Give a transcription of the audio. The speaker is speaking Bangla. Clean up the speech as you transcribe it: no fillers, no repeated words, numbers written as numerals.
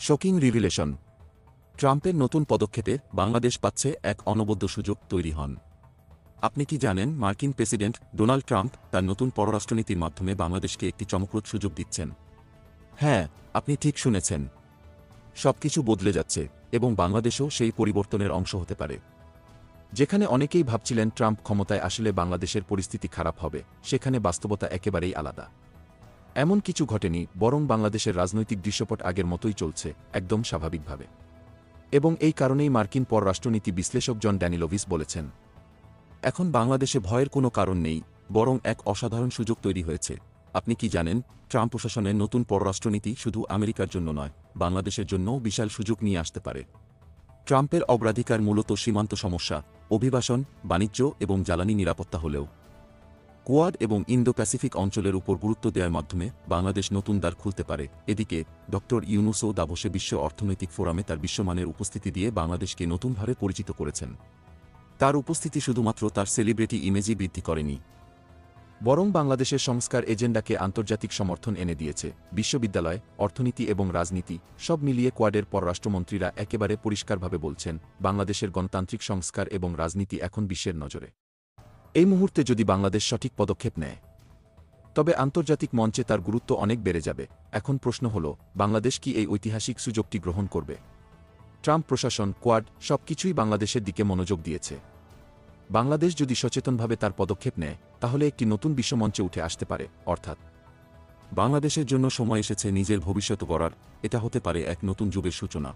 Shocking revelation. ট্রাম্পের নতুন পদক্ষেপে বাংলাদেশ পাচ্ছে এক অনবদ্য সুযোগ তৈরি হন। আপনি কি জানেন মার্কিন প্রেসিডেন্ট ডোনাল্ড ট্রাম্প তার নতুন পররাষ্ট্রনীতির মাধ্যমে বাংলাদেশকে একটি চমকপ্রদ সুযোগ দিচ্ছেন? হ্যাঁ, আপনি ঠিক শুনেছেন। সবকিছু বদলে যাচ্ছে এবং বাংলাদেশও সেই পরিবর্তনের অংশ হতে পারে। যেখানে অনেকেই ভাবছিলেন ট্রাম্প ক্ষমতায় আসলে বাংলাদেশের পরিস্থিতি খারাপ হবে, সেখানে বাস্তবতা একেবারেই আলাদা। এমন কিছু ঘটেনি, বরং বাংলাদেশের রাজনৈতিক দৃশ্যপট আগের মতোই চলছে, একদম স্বাভাবিকভাবে। এবং এই কারণেই মার্কিন পররাষ্ট্রনীতি বিশ্লেষক জন ড্যানিলোভিস বলেছেন, এখন বাংলাদেশে ভয়ের কোনো কারণ নেই, বরং এক অসাধারণ সুযোগ তৈরি হয়েছে। আপনি কি জানেন, ট্রাম্প প্রশাসনের নতুন পররাষ্ট্রনীতি শুধু আমেরিকার জন্য নয়, বাংলাদেশের জন্যও বিশাল সুযোগ নিয়ে আসতে পারে। ট্রাম্পের অগ্রাধিকার মূলত সীমান্ত সমস্যা, অভিবাসন, বাণিজ্য এবং জ্বালানি নিরাপত্তা হলেও কোয়াড এবং ইন্দো প্যাসিফিক অঞ্চলের উপর গুরুত্ব দেওয়ার মাধ্যমে বাংলাদেশ নতুন দ্বার খুলতে পারে। এদিকে ডক্টর ইউনুসও দাভোসে বিশ্ব অর্থনৈতিক ফোরামে তার বিশ্বমানের উপস্থিতি দিয়ে বাংলাদেশকে নতুনভাবে পরিচিত করেছেন। তার উপস্থিতি শুধুমাত্র তার সেলিব্রিটি ইমেজই বৃদ্ধি করেনি, বরং বাংলাদেশের সংস্কার এজেন্ডাকে আন্তর্জাতিক সমর্থন এনে দিয়েছে। বিশ্ববিদ্যালয়, অর্থনীতি এবং রাজনীতি সব মিলিয়ে কোয়াডের পররাষ্ট্রমন্ত্রীরা একেবারে পরিষ্কারভাবে বলছেন, বাংলাদেশের গণতান্ত্রিক সংস্কার এবং রাজনীতি এখন বিশ্বের নজরে। এই মুহূর্তে যদি বাংলাদেশ সঠিক পদক্ষেপ নেয়, তবে আন্তর্জাতিক মঞ্চে তার গুরুত্ব অনেক বেড়ে যাবে। এখন প্রশ্ন হল, বাংলাদেশ কি এই ঐতিহাসিক সুযোগটি গ্রহণ করবে? ট্রাম্প প্রশাসন, কোয়াড সবকিছুই বাংলাদেশের দিকে মনোযোগ দিয়েছে। বাংলাদেশ যদি সচেতনভাবে তার পদক্ষেপ নেয়, তাহলে একটি নতুন বিশ্বমঞ্চে উঠে আসতে পারে। অর্থাৎ বাংলাদেশের জন্য সময় এসেছে নিজের ভবিষ্যৎ গড়ার। এটা হতে পারে এক নতুন যুগের সূচনা।